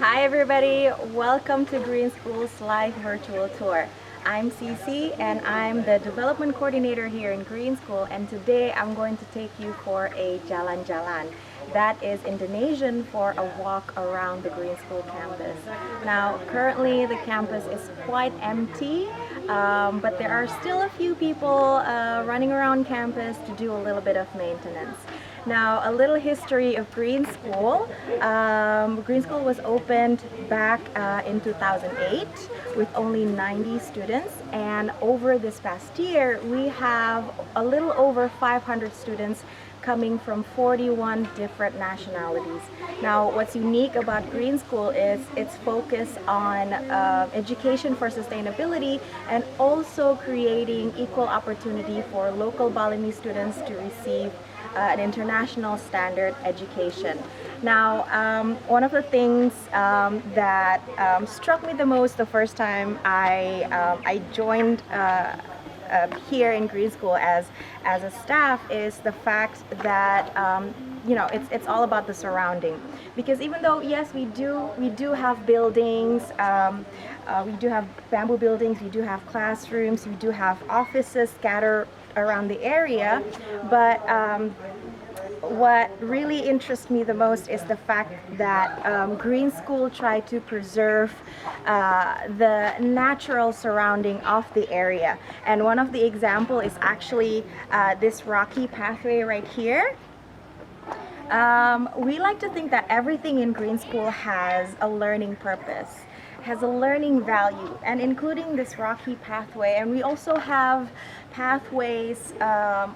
Hi everybody, welcome to Green School's live virtual tour. I'm Cece and I'm the development coordinator here in Green School, and today I'm going to take you for a jalan-jalan. That is Indonesian for a walk around the Green School campus. Now currently the campus is quite empty, but there are still a few people running around campus to do a little bit of maintenance. Now, a little history of Green School. Green School was opened back in 2008 with only 90 students, and over this past year we have a little over 500 students coming from 41 different nationalities. Now, what's unique about Green School is its focus on education for sustainability and also creating equal opportunity for local Balinese students to receive an international standard education. Now, one of the things that struck me the most the first time I joined here in Green School as a staff is the fact that it's all about the surrounding, because even though yes we do have buildings, we do have bamboo buildings, we do have classrooms, we do have offices scattered around the area, but what really interests me the most is the fact that Green School tried to preserve the natural surrounding of the area. And one of the example is actually this rocky pathway right here. We like to think that everything in Green School has a learning purpose, has a learning value, and including this rocky pathway. And we also have pathways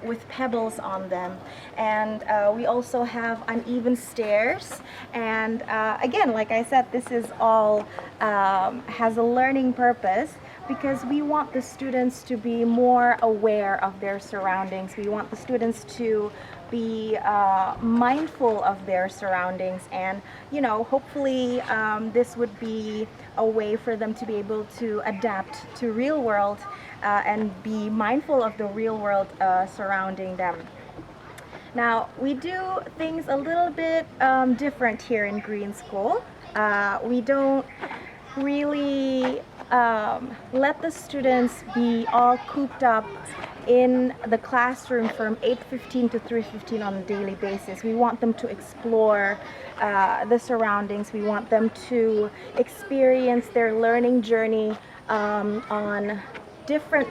with pebbles on them, and we also have uneven stairs. And again, like I said, this is all has a learning purpose, because we want the students to be more aware of their surroundings. We want the students to be mindful of their surroundings, and hopefully this would be a way for them to be able to adapt to real world and be mindful of the real world surrounding them. Now, we do things a little bit different here in Green School. We don't really let the students be all cooped up in the classroom from 8:15 to 3:15 on a daily basis. We want them to explore the surroundings. We want them to experience their learning journey on different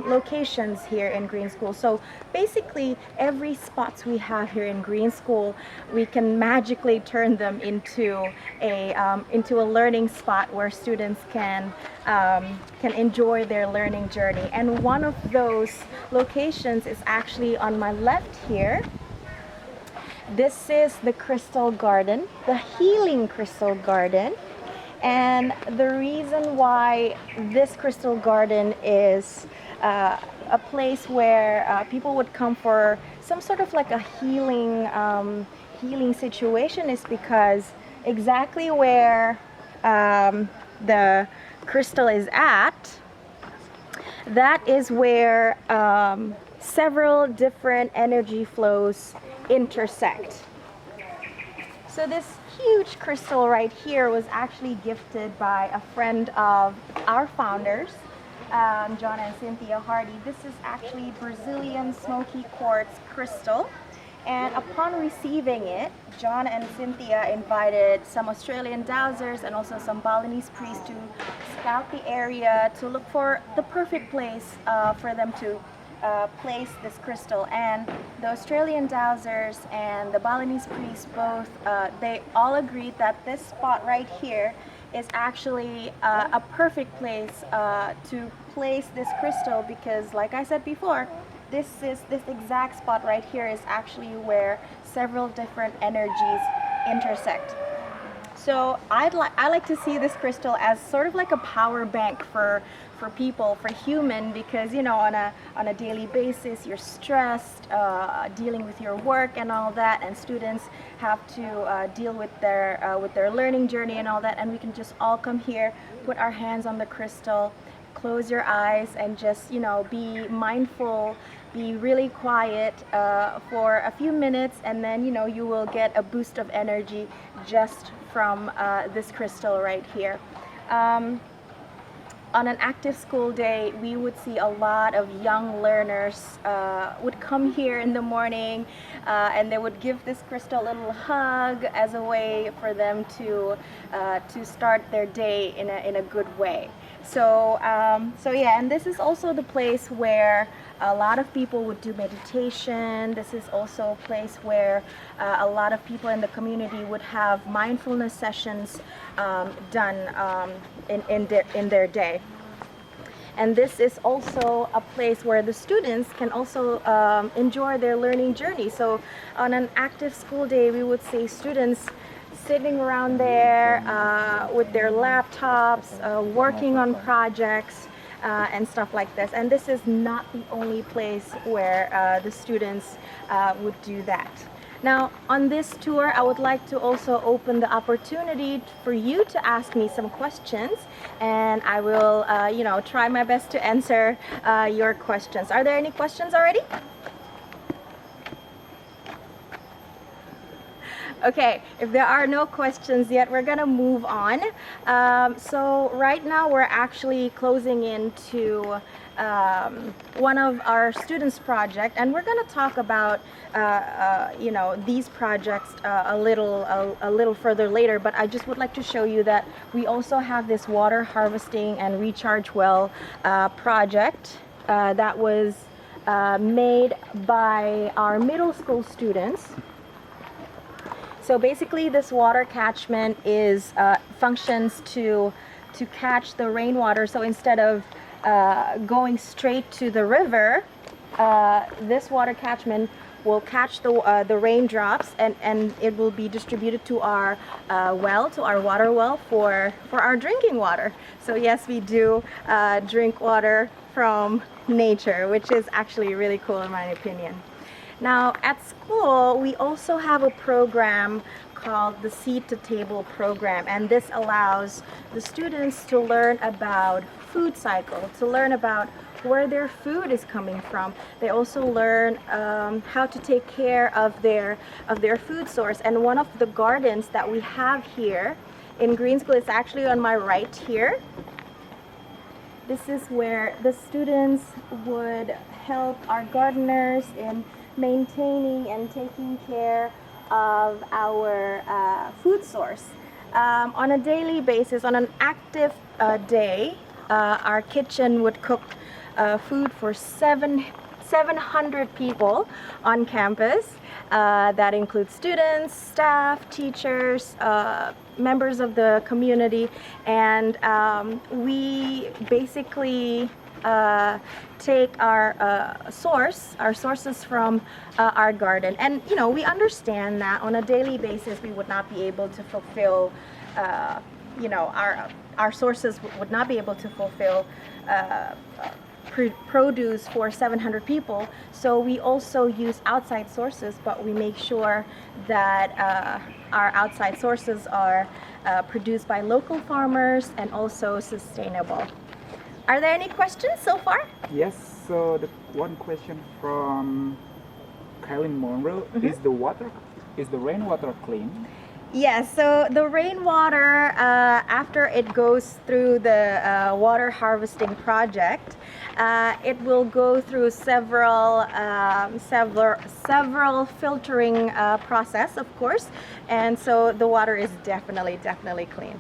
locations here in Green School. So basically every spots we have here in Green School, we can magically turn them into a learning spot where students can enjoy their learning journey. And one of those locations is actually on my left here. This is the Crystal Garden, the Healing Crystal Garden. And the reason why this Crystal Garden is a place where people would come for some sort of like a healing situation is because exactly where the crystal is at, that is where several different energy flows intersect. So this huge crystal right here was actually gifted by a friend of our founders, John and Cynthia Hardy. This is actually Brazilian smoky quartz crystal, and upon receiving it, John and Cynthia invited some Australian dowsers and also some Balinese priests to scout the area to look for the perfect place for them to place this crystal. And the Australian dowsers and the Balinese priests both, they all agreed that this spot right here is actually a perfect place to place this crystal, because like I said before, this exact spot right here is actually where several different energies intersect. So I like to see this crystal as sort of like a power bank for people, for human, because on a daily basis you're stressed, dealing with your work and all that, and students have to deal with their learning journey and all that, and we can just all come here, put our hands on the crystal, close your eyes, and just be mindful, be really quiet for a few minutes, and then you will get a boost of energy just from this crystal right here. On an active school day, we would see a lot of young learners would come here in the morning and they would give this crystal a little hug as a way for them to start their day in a good way. So yeah, and this is also the place where a lot of people would do meditation. This is also a place where a lot of people in the community would have mindfulness sessions done in their day. And this is also a place where the students can also enjoy their learning journey. So on an active school day, we would see students sitting around there with their laptops, working on projects and stuff like this. And this is not the only place where the students would do that. Now, on this tour, I would like to also open the opportunity for you to ask me some questions, and I will, try my best to answer your questions. Are there any questions already? Okay, if there are no questions yet, we're gonna move on. So right now we're actually closing into one of our students' project, and we're gonna talk about these projects a little further later. But I just would like to show you that we also have this water harvesting and recharge well project that was made by our middle school students. So basically, this water catchment is functions to catch the rainwater. So instead of going straight to the river, this water catchment will catch the raindrops, and it will be distributed to our to our water well for our drinking water. So yes, we do drink water from nature, which is actually really cool in my opinion. Now at school, we also have a program called the Seed to Table program, and this allows the students to learn about food cycle, to learn about where their food is coming from. They also learn how to take care of their food source. And one of the gardens that we have here in Green School is actually on my right here. This is where the students would help our gardeners in maintaining and taking care of our food source. On a daily basis, on an active day, our kitchen would cook food for 700 people on campus. That includes students, staff, teachers, members of the community, and we basically take our sources from our garden. And we understand that on a daily basis we would not be able to fulfill our sources would not be able to fulfill produce for 700 people. So we also use outside sources, but we make sure that our outside sources are produced by local farmers and also sustainable. Are there any questions so far? Yes, so the one question from Kylie Monroe, is the rainwater clean? Yes, so the rainwater, after it goes through the water harvesting project, it will go through several filtering process, of course, and so the water is definitely clean.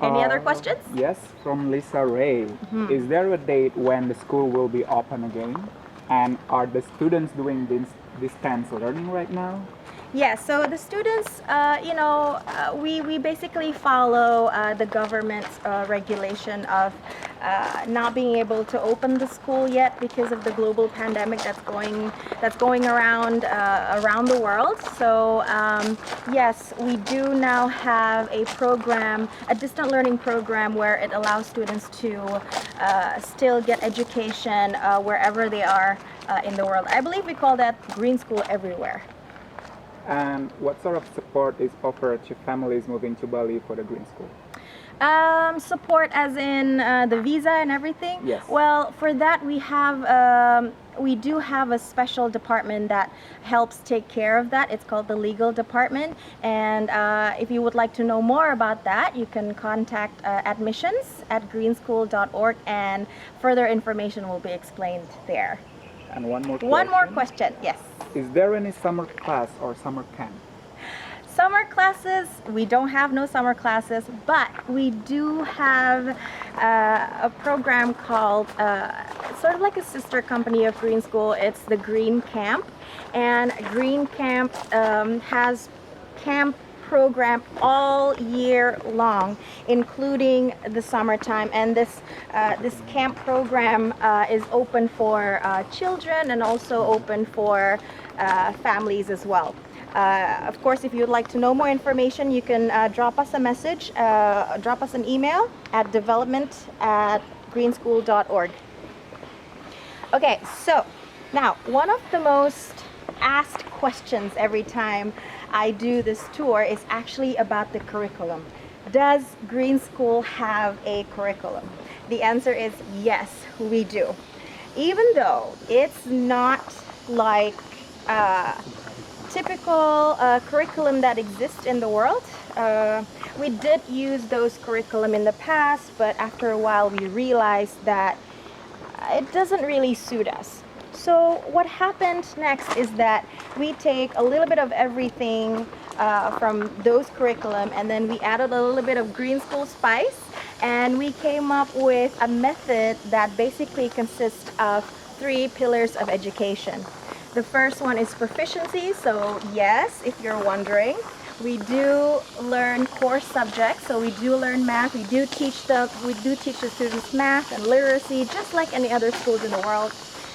Any other questions? Yes, from Lisa Ray. Is there a date when the school will be open again? And are the students doing distance learning right now? Yes, so the students, we basically follow the government's regulation of not being able to open the school yet because of the global pandemic that's going around the world. So yes, we do now have a program, a distant learning program, where it allows students to still get education wherever they are in the world. I believe we call that Green School Everywhere. And what sort of support is offered to families moving to Bali for the Green School? Support as in the visa and everything? Yes. Well, for that we have we do have a special department that helps take care of that. It's called the legal department. And if you would like to know more about that, you can contact admissions@greenschool.org, and further information will be explained there. And one more question. One more question, yes. Is there any summer class or summer camp? Summer classes, we don't have no summer classes, but we do have a program called, sort of like a sister company of Green School. It's the Green Camp. And Green Camp has camp program all year long, including the summertime. And this camp program is open for children and also open for families as well. Of course, if you'd like to know more information, you can drop us a message, drop us an email at development@greenschool.org. Okay, so now one of the most asked questions every time I do this tour is actually about the curriculum. Does Green School have a curriculum? The answer is yes, we do. Even though it's not like typical curriculum that exists in the world. We did use those curriculum in the past, but after a while we realized that it doesn't really suit us. So what happened next is that we take a little bit of everything from those curriculum, and then we added a little bit of Green School spice, and we came up with a method that basically consists of 3 pillars of education. The first one is proficiency. So yes, if you're wondering, we do learn core subjects. So we do learn math. We do teach the students math and literacy, just like any other schools in the world.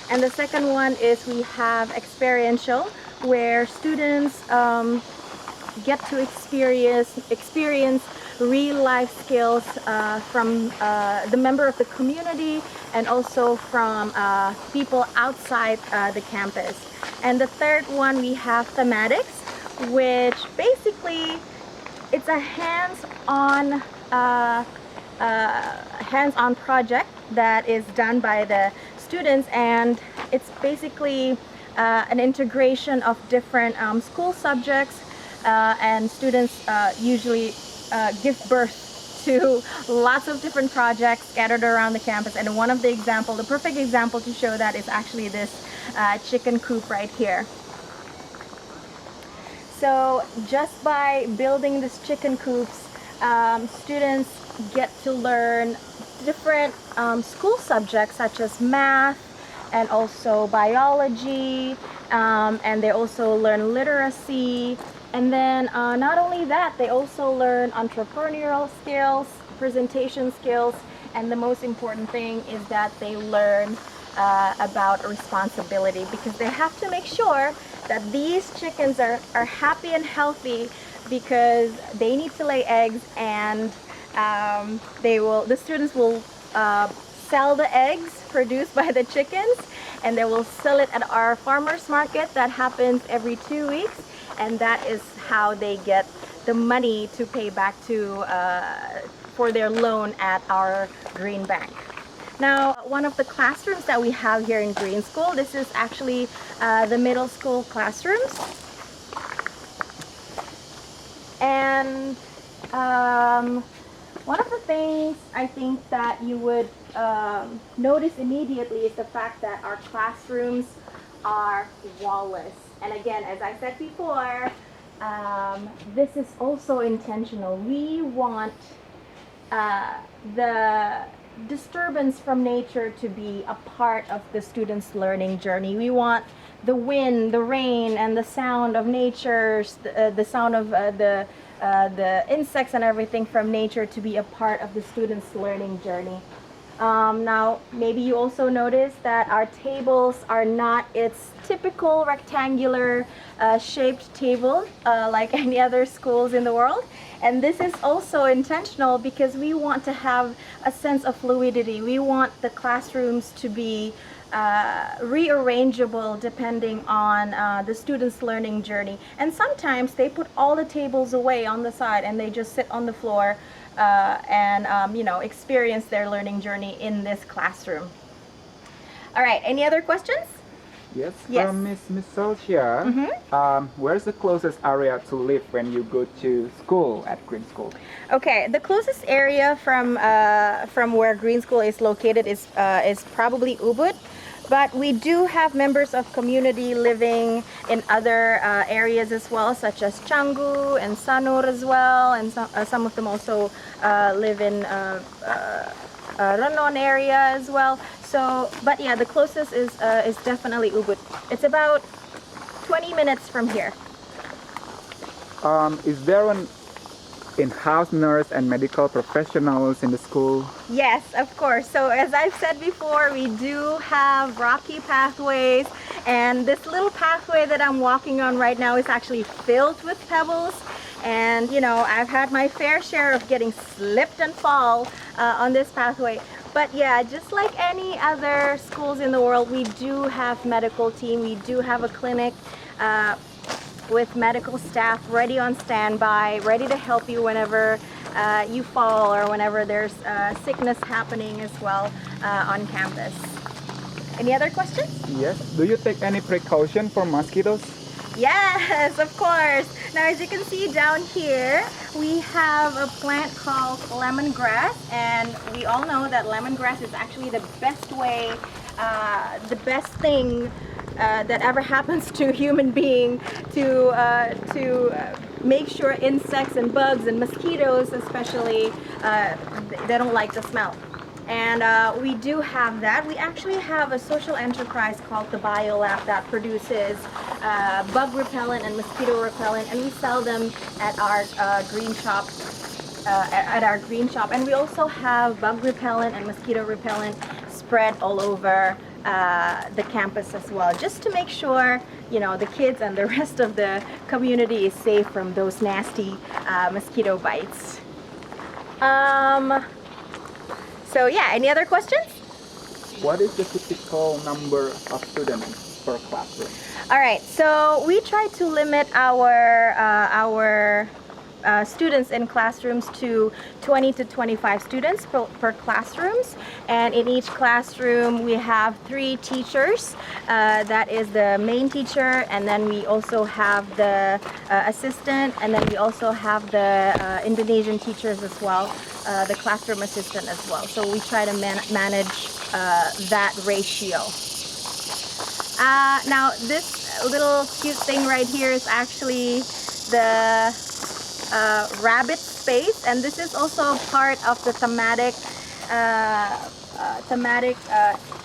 And the second one is we have experiential, where students get to experience real life skills from the member of the community and also from people outside the campus. And the third one, we have thematics, which basically it's a hands-on project that is done by the students, and it's basically an integration of different school subjects, and students usually give birth to lots of different projects scattered around the campus. And one of the example, the perfect example to show that is actually this chicken coop right here. So just by building these chicken coops, students get to learn different school subjects such as math and also biology, and they also learn literacy. And then not only that, they also learn entrepreneurial skills, presentation skills, and the most important thing is that they learn about responsibility, because they have to make sure that these chickens are happy and healthy, because they need to lay eggs, and the students will sell the eggs produced by the chickens, and they will sell it at our farmers market that happens every 2 weeks. And that is how they get the money to pay back for their loan at our Green Bank. Now, one of the classrooms that we have here in Green School, this is actually the middle school classrooms. And one of the things I think that you would notice immediately is the fact that our classrooms are wall-less. And again, as I said before, this is also intentional. We want the disturbance from nature to be a part of the students' learning journey. We want the wind, the rain, and the sound of nature, the sound of the insects and everything from nature to be a part of the students' learning journey. Now, maybe you also notice that our tables are not its typical rectangular shaped table like any other schools in the world. And this is also intentional because we want to have a sense of fluidity. We want the classrooms to be rearrangeable depending on the students' learning journey. And sometimes they put all the tables away on the side and they just sit on the floor and experience their learning journey in this classroom. All right, any other questions? Yes, Yes. Miss Solskjaer, where's the closest area to live when you go to school at Green School? Okay, the closest area from where Green School is located is probably Ubud, but we do have members of community living in other areas as well, such as Canggu and Sanur as well, and some of them also live in Renon area as well. So, but yeah, the closest is definitely Ubud. It's about 20 minutes from here. Is there an in-house nurse and medical professionals in the school? Yes, of course. So as I've said before, we do have rocky pathways, and this little pathway that I'm walking on right now is actually filled with pebbles. And you know, I've had my fair share of getting slipped and fall on this pathway. But yeah, just like any other schools in the world, we do have medical team. We do have a clinic with medical staff ready on standby, ready to help you whenever you fall or whenever there's sickness happening as well on campus. Any other questions? Yes. Do you take any precaution for mosquitoes? Yes, of course. Now, as you can see down here, we have a plant called lemongrass, and we all know that lemongrass is actually the best way, the best thing that ever happens to a human being to make sure insects and bugs and mosquitoes especially they don't like the smell. And we do have that. We actually have a social enterprise called the BioLab that produces bug repellent and mosquito repellent, and we sell them at our green shop. At our green shop, and we also have bug repellent and mosquito repellent spread all over the campus as well, just to make sure, you know, the kids and the rest of the community is safe from those nasty mosquito bites. So yeah, any other questions? What is the typical number of students per classroom? All right, so we try to limit our students in classrooms to 20 to 25 students per classrooms, and in each classroom we have 3 teachers. That is the main teacher, and then we also have the assistant, and then we also have the Indonesian teachers as well, the classroom assistant as well. So we try to manage that ratio. Now this little cute thing right here is actually the rabbit space, and this is also part of the thematic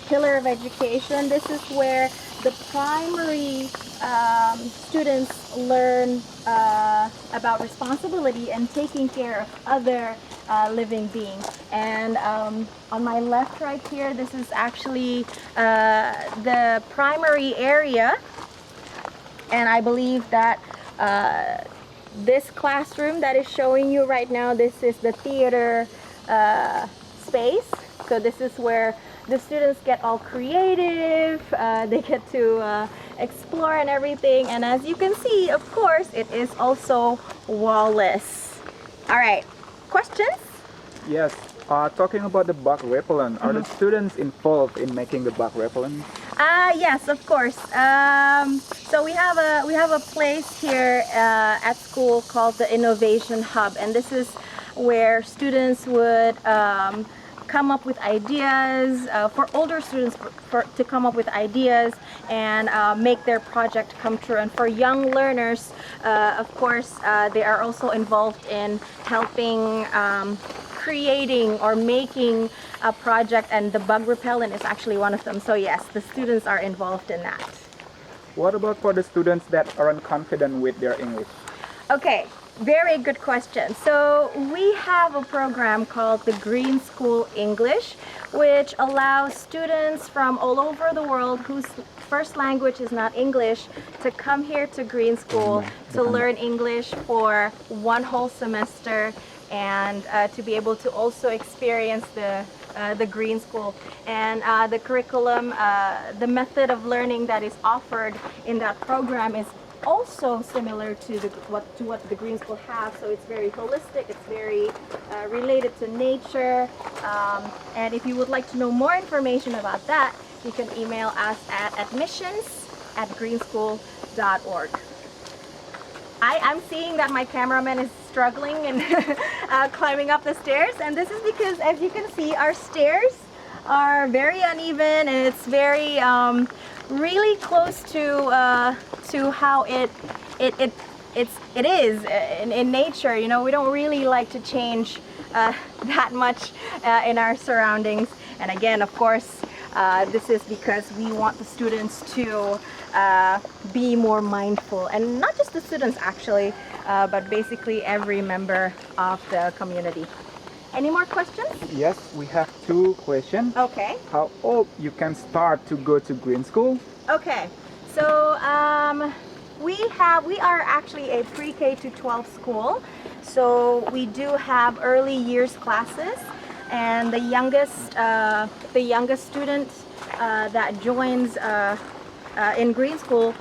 pillar of education. This is where the primary students learn about responsibility and taking care of other living beings. And on my left right here, this is actually the primary area, and I believe that this classroom that is showing you right now, this is the theater space. So this is where the students get all creative, they get to explore and everything. And as you can see, of course, it is also wall-less. All right, questions? Yes. Talking about the bug repellent, are the students involved in making the bug repellent? Yes, of course. So we have a place here at school called the Innovation Hub, and this is where students would come up with ideas, for older students to come up with ideas and make their project come true. And for young learners, of course, they are also involved in helping creating or making a project, and the bug repellent is actually one of them. So yes, the students are involved in that. What about for the students that aren't confident with their English? Okay, very good question. So we have a program called the Green School English, which allows students from all over the world whose first language is not English to come here to Green School to learn English for one whole semester, and to be able to also experience the Green School. And the curriculum, the method of learning that is offered in that program is also similar to what the Green School has. So it's very holistic, it's very related to nature. And if you would like to know more information about that, you can email us at admissions greenschool.org. I'm seeing that my cameraman is struggling and climbing up the stairs, and this is because, as you can see, our stairs are very uneven, and it's very really close to how it is in nature. You know, we don't really like to change that much in our surroundings. And again, of course, this is because we want the students to be more mindful, and not just the students actually, but basically every member of the community. Any more questions? Yes, we have 2 questions. Okay. How old you can start to go to green school? Okay. So we are actually a pre-K to 12 school. So we do have early years classes, and the youngest student that joins in green school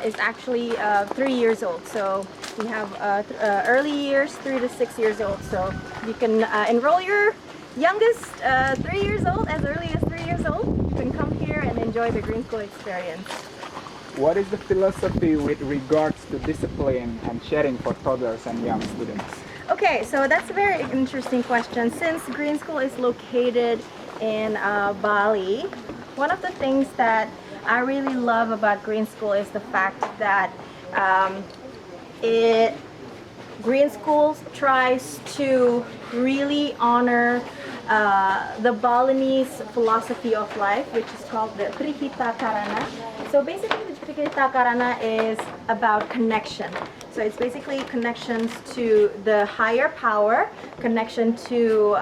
is actually 3 years old. So we have early years 3 to 6 years old. So you can enroll your youngest 3 years old as early as 3 years old. You can come here and enjoy the green school experience. What is the philosophy with regards to discipline and sharing for toddlers and young students? Okay, so that's a very interesting question. Since green school is located in Bali, one of the things that I really love about green school is the fact that green school tries to really honor the Balinese philosophy of life, which is called the Trihita Karana. So basically, the Trihita Karana is about connection. So it's basically connections to the higher power, connection to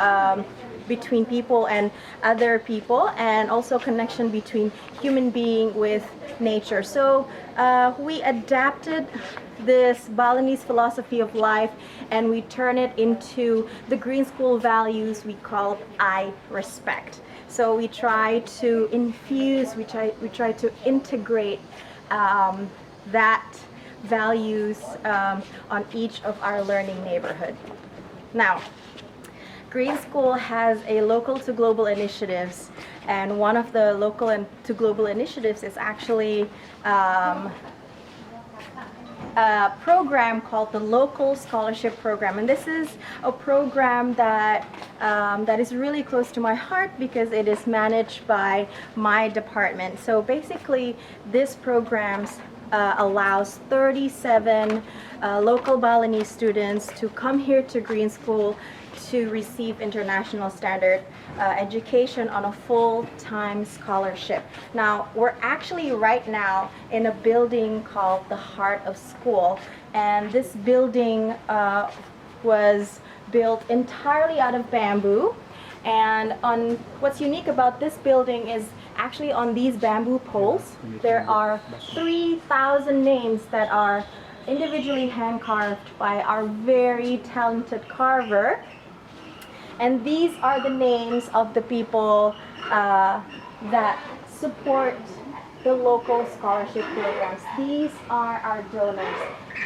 between people and other people, and also connection between human being with nature. So we adapted this Balinese philosophy of life, and we turn it into the green school values we call I respect. So we try to infuse, we try to integrate that values on each of our learning neighborhood. Now, Green School has a local to global initiatives, and one of the local and to global initiatives is actually a program called the Local Scholarship Program, and this is a program that that is really close to my heart because it is managed by my department. So basically, this program allows 37 local Balinese students to come here to Green School to receive international standard education on a full-time scholarship. Now, we're actually right now in a building called the Heart of School, and this building was built entirely out of bamboo. And on what's unique about this building is actually on these bamboo poles, there are 3,000 names that are individually hand carved by our very talented carver. And these are the names of the people that support the local scholarship programs. These are our donors.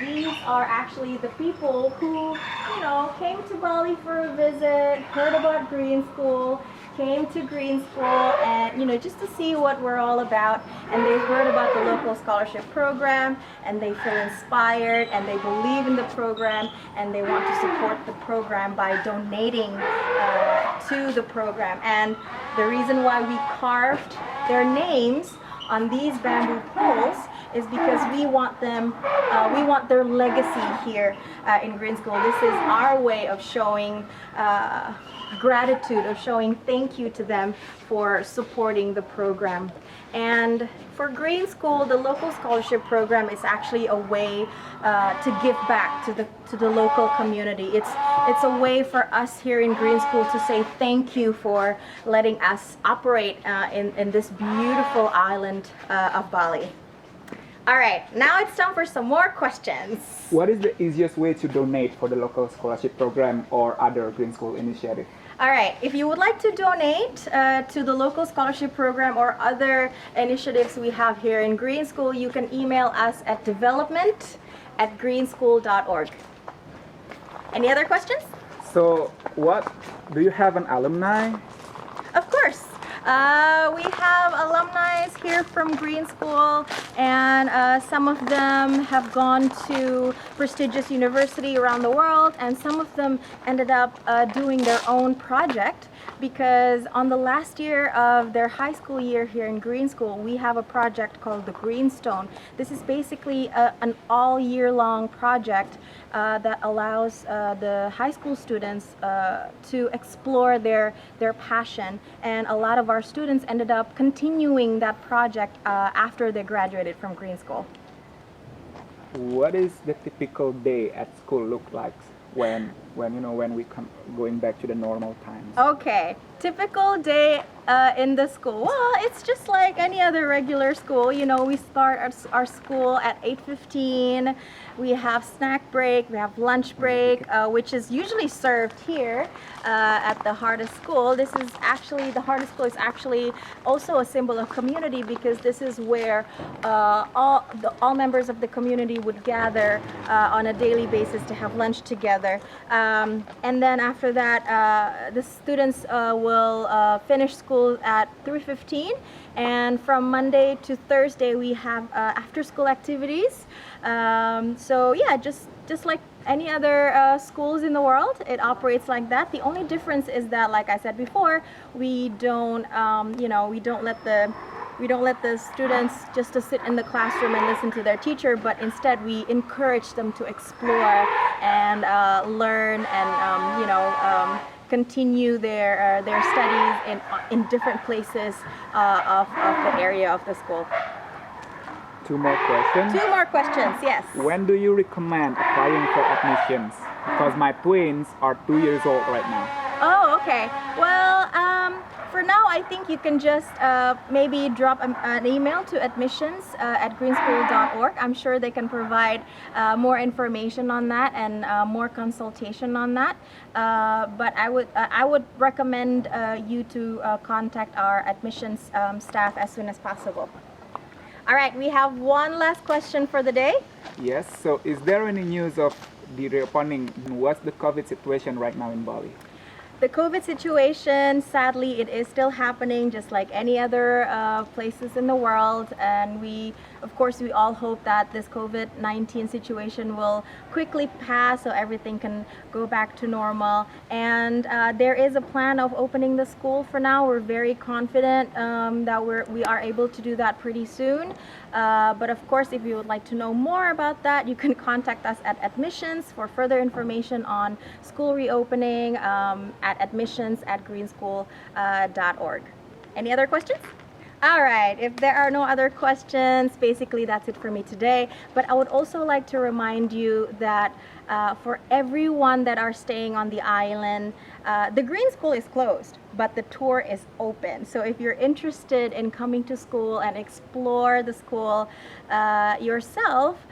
These are actually the people who, you know, came to Bali for a visit, heard about Green School, came to Green School, and, you know, just to see what we're all about. And they heard about the local scholarship program, and they feel inspired, and they believe in the program, and they want to support the program by donating to the program. And the reason why we carved their names on these bamboo poles is because we want them, we want their legacy here in Green School. This is our way of showing gratitude, of showing thank you to them for supporting the program. And for Green School, the local scholarship program is actually a way to give back to the local community. It's a way for us here in Green School to say thank you for letting us operate in this beautiful island of Bali. All right, now it's time for some more questions. What is the easiest way to donate for the local scholarship program or other Green School initiative? All right, if you would like to donate to the local scholarship program or other initiatives we have here in Green School, you can email us at development@greenschool.org. Any other questions? So, what do you have an alumni? Of course. We have alumni here from Green School, and some of them have gone to prestigious university around the world, and some of them ended up doing their own project, because on the last year of their high school year here in Green School, we have a project called the Greenstone. This is basically an all year long project that allows the high school students to explore their passion, and a lot of our students ended up continuing that project after they graduated from Green School. What is the typical day at school look like when we come going back to the normal times? Okay, typical day in the school. Well, it's just like any other regular school. You know, we start our school at 8:15. We have snack break, we have lunch break, which is usually served here at the Heart of School. This is actually, the Heart of School is actually also a symbol of community, because this is where all members of the community would gather on a daily basis to have lunch together. And then after that, the students will finish school at 3:15, and from Monday to Thursday we have after school activities. So yeah, just like any other schools in the world, it operates like that. The only difference is that, like I said before, we don't let the students just to sit in the classroom and listen to their teacher, but instead we encourage them to explore and learn and continue their studies in different places of the area of the school. Two more questions. Two more questions, yes. When do you recommend applying for admissions? Because my twins are 2 years old right now. Oh, okay. Well, for now, I think you can just maybe drop an email to admissions @greenschool.org. I'm sure they can provide more information on that and more consultation on that. But I would recommend you to contact our admissions staff as soon as possible. All right, we have one last question for the day. Yes, so is there any news of the reopening? What's the COVID situation right now in Bali? The COVID situation, sadly, it is still happening just like any other places in the world, and we all hope that this COVID-19 situation will quickly pass so everything can go back to normal. And there is a plan of opening the school for now. We're very confident that we are able to do that pretty soon. But of course, if you would like to know more about that, you can contact us at admissions for further information on school reopening at admissions@greenschool.org. Any other questions? All right, if there are no other questions, basically that's it for me today. But I would also like to remind you that for everyone that are staying on the island, the Green School is closed, but the tour is open. So if you're interested in coming to school and explore the school yourself,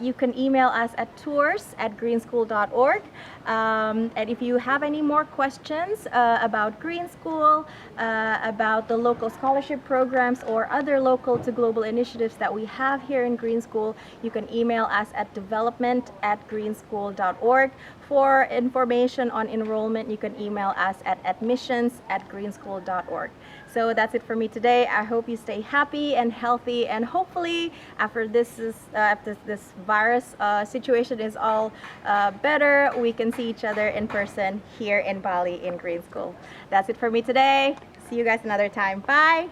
you can email us at tours@greenschool.org. And if you have any more questions about Green School, about the local scholarship programs or other local to global initiatives that we have here in Green School, you can email us at development@greenschool.org. For information on enrollment, you can email us at admissions@greenschool.org. So that's it for me today. I hope you stay happy and healthy, and hopefully after this virus situation is all better, we can see each other in person here in Bali in Green School. That's it for me today. See you guys another time. Bye.